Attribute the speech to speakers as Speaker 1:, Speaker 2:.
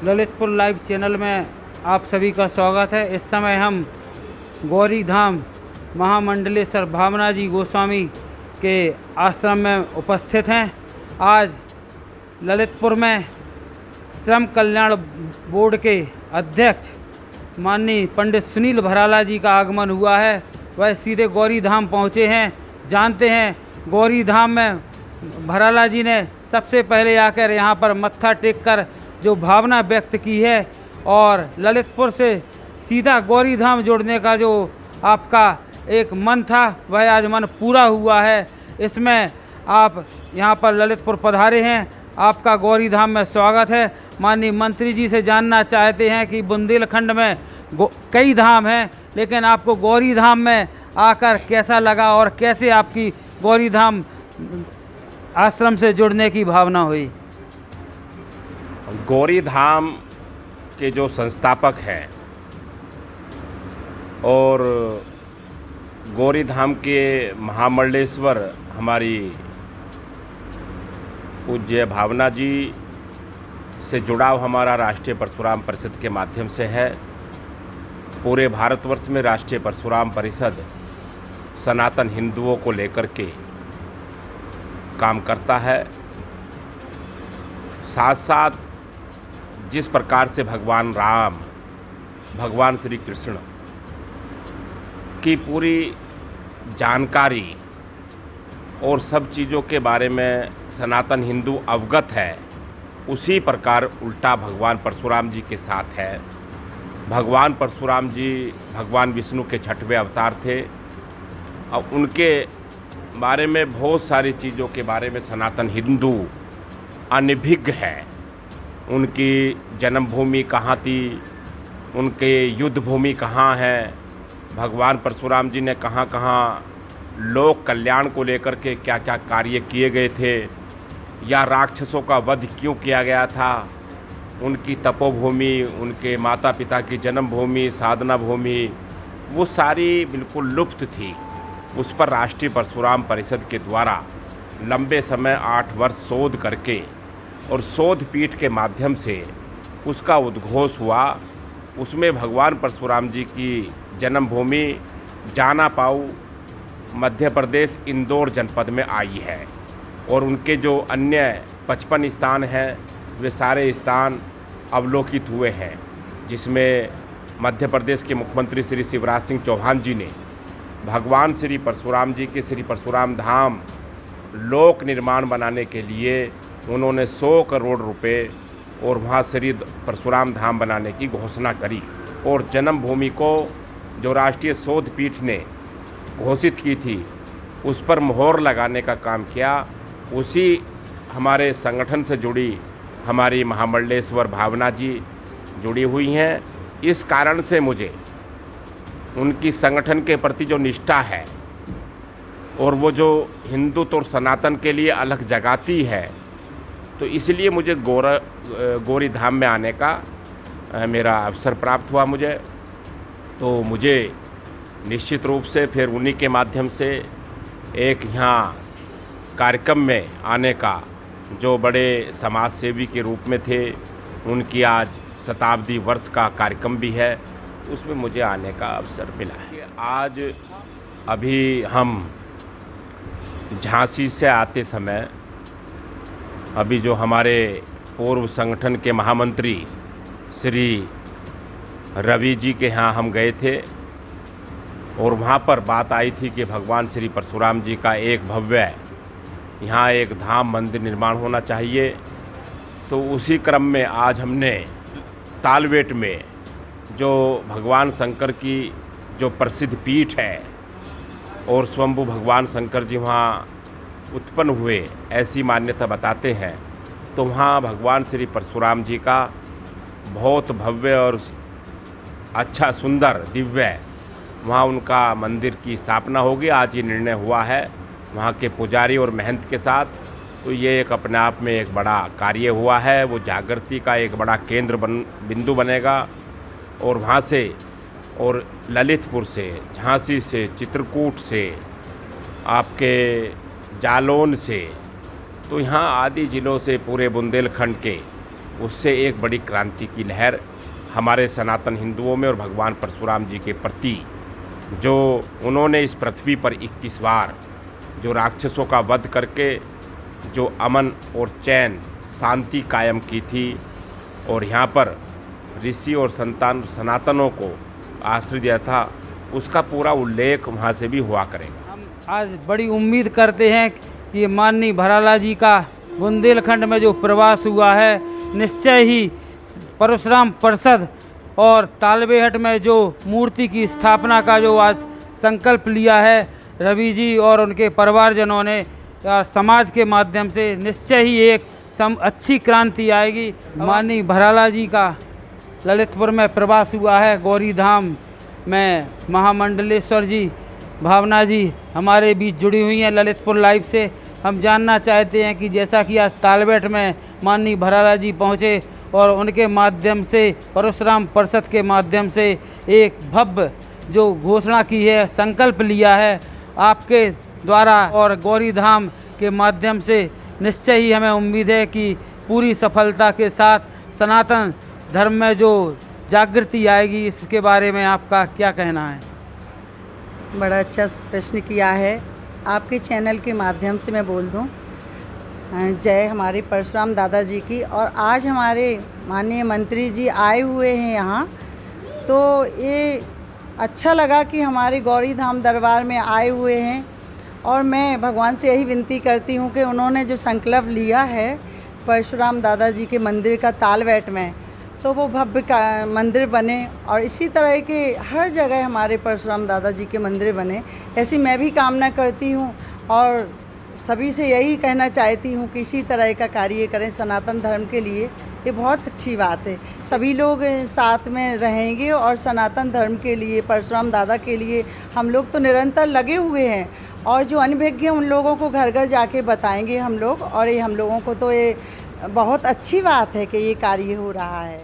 Speaker 1: Lalitpur live channel में आप सभी का स्वागत है। इस समय हम गौरी धाम महामंडलेश्वर भावना जी गोस्वामी के आश्रम में उपस्थित हैं। आज ललितपुर में श्रम कल्याण बोर्ड के अध्यक्ष माननीय पंडित सुनील भराला जी का आगमन हुआ है। वह सीधे गौरी धाम पहुँचे हैं। जानते हैं गौरी धाम में भराला जी ने सबसे पहले आकर यहाँ पर मत्था टेक कर जो भावना व्यक्त की है और ललितपुर से सीधा गौरी धाम जोड़ने का जो आपका एक मन था वह आज मन पूरा हुआ है। इसमें आप यहाँ पर ललितपुर पधारे हैं, आपका गौरी धाम में स्वागत है। माननीय मंत्री जी से जानना चाहते हैं कि बुंदेलखंड में कई धाम हैं, लेकिन आपको गौरी धाम में आकर कैसा लगा और कैसे आपकी गौरी धाम आश्रम से जुड़ने की भावना हुई?
Speaker 2: गौरी धाम के जो संस्थापक हैं और गौरी धाम के महामंडलेश्वर हमारी पूज्य भावना जी से जुड़ाव हमारा राष्ट्रीय परशुराम परिषद के माध्यम से है। पूरे भारतवर्ष में राष्ट्रीय परशुराम परिषद सनातन हिंदुओं को लेकर के काम करता है। साथ साथ जिस प्रकार से भगवान राम, भगवान श्री कृष्ण की पूरी जानकारी और सब चीज़ों के बारे में सनातन हिंदू अवगत है, उसी प्रकार उल्टा भगवान परशुराम जी के साथ है। भगवान परशुराम जी भगवान विष्णु के 6वें अवतार थे और उनके बारे में बहुत सारी चीज़ों के बारे में सनातन हिंदू अनभिज्ञ है। उनकी जन्मभूमि कहाँ थी, उनके युद्ध भूमि कहाँ है, भगवान परशुराम जी ने कहाँ कहाँ लोक कल्याण को लेकर के क्या क्या कार्य किए गए थे, या राक्षसों का वध क्यों किया गया था, उनकी तपोभूमि, उनके माता पिता की जन्मभूमि, साधना भूमि, वो सारी बिल्कुल लुप्त थी। उस पर राष्ट्रीय परशुराम परिषद के द्वारा लंबे समय 8 वर्ष शोध करके और शोध पीठ के माध्यम से उसका उद्घोष हुआ। उसमें भगवान परशुराम जी की जन्मभूमि जानापाऊ मध्य प्रदेश इंदौर जनपद में आई है और उनके जो अन्य 55 स्थान हैं वे सारे स्थान अवलोकित हुए हैं, जिसमें मध्य प्रदेश के मुख्यमंत्री श्री शिवराज सिंह चौहान जी ने भगवान श्री परशुराम जी के श्री परशुराम धाम लोक निर्माण बनाने के लिए उन्होंने 100 करोड़ रुपए और वहाँ श्री परशुराम धाम बनाने की घोषणा करी और जन्मभूमि को जो राष्ट्रीय शोध पीठ ने घोषित की थी उस पर मोहर लगाने का काम किया। उसी हमारे संगठन से जुड़ी हमारी महामंडलेश्वर भावना जी जुड़ी हुई हैं। इस कारण से मुझे उनकी संगठन के प्रति जो निष्ठा है और वो जो हिंदुत्व और सनातन के लिए अलग जगाती है, तो इसलिए मुझे गौरी धाम में आने का मेरा अवसर प्राप्त हुआ। मुझे निश्चित रूप से फिर उन्हीं के माध्यम से एक यहाँ कार्यक्रम में आने का, जो बड़े समाज सेवी के रूप में थे, उनकी आज शताब्दी वर्ष का कार्यक्रम भी है, उसमें मुझे आने का अवसर मिला है। आज अभी हम झांसी से आते समय अभी जो हमारे पूर्व संगठन के महामंत्री श्री रवि जी के यहाँ हम गए थे और वहाँ पर बात आई थी कि भगवान श्री परशुराम जी का एक भव्य यहाँ एक धाम मंदिर निर्माण होना चाहिए। तो उसी क्रम में आज हमने तालवेट में जो भगवान शंकर की जो प्रसिद्ध पीठ है और स्वयंभू भगवान शंकर जी वहाँ उत्पन्न हुए ऐसी मान्यता बताते हैं, तो वहाँ भगवान श्री परशुराम जी का बहुत भव्य और अच्छा सुंदर दिव्य वहाँ उनका मंदिर की स्थापना होगी। आज ये निर्णय हुआ है वहाँ के पुजारी और महंत के साथ। तो ये एक अपने आप में एक बड़ा कार्य हुआ है, वो जागृति का एक बड़ा केंद्र बिंदु बनेगा। और वहाँ से और ललितपुर से, झांसी से, चित्रकूट से, आपके जालौन से, तो यहाँ आदि ज़िलों से पूरे बुंदेलखंड के उससे एक बड़ी क्रांति की लहर हमारे सनातन हिंदुओं में और भगवान परशुराम जी के प्रति जो उन्होंने इस पृथ्वी पर 21 बार जो राक्षसों का वध करके जो अमन और चैन शांति कायम की थी और यहाँ पर ऋषि और सनातनों को आश्रय दिया था, उसका पूरा उल्लेख वहाँ से भी हुआ करेगा।
Speaker 1: हम आज बड़ी उम्मीद करते हैं कि माननीय भराला जी का बुंदेलखंड में जो प्रवास हुआ है, निश्चय ही परशुराम परिषद और तालबेहट में जो मूर्ति की स्थापना का जो आज संकल्प लिया है रवि जी और उनके परिवारजनों ने, समाज के माध्यम से निश्चय ही एक अच्छी क्रांति आएगी। माननीय भराला जी का ललितपुर में प्रवास हुआ है, गौरी धाम में महामंडलेश्वर जी भावना जी हमारे बीच जुड़ी हुई हैं ललितपुर लाइव से। हम जानना चाहते हैं कि जैसा कि आज तालबेहट में माननीय भराला जी पहुँचे और उनके माध्यम से परशुराम परिषद के माध्यम से एक भव्य जो घोषणा की है, संकल्प लिया है आपके द्वारा और गौरी धाम के माध्यम से, निश्चय ही हमें उम्मीद है कि पूरी सफलता के साथ सनातन धर्म में जो जागृति आएगी, इसके बारे में आपका क्या कहना है?
Speaker 3: बड़ा अच्छा प्रश्न किया है। आपके चैनल के माध्यम से मैं बोल दूं, जय हमारे परशुराम दादाजी की। और आज हमारे माननीय मंत्री जी आए हुए हैं यहाँ, तो ये अच्छा लगा कि हमारे गौरी धाम दरबार में आए हुए हैं। और मैं भगवान से यही विनती करती हूँ कि उन्होंने जो संकल्प लिया है परशुराम दादाजी के मंदिर का तालबेहट में, तो वो भव्य का मंदिर बने और इसी तरह के हर जगह हमारे परशुराम दादाजी के मंदिर बने, ऐसी मैं भी कामना करती हूँ। और सभी से यही कहना चाहती हूँ कि इसी तरह का कार्य करें सनातन धर्म के लिए, ये बहुत अच्छी बात है। सभी लोग साथ में रहेंगे और सनातन धर्म के लिए, परशुराम दादा के लिए हम लोग तो निरंतर लगे हुए हैं और जो अनभिज्ञ उन लोगों को घर घर जाके बताएंगे हम लोग। और ये हम लोगों को तो ये बहुत अच्छी बात है कि ये कार्य हो रहा है।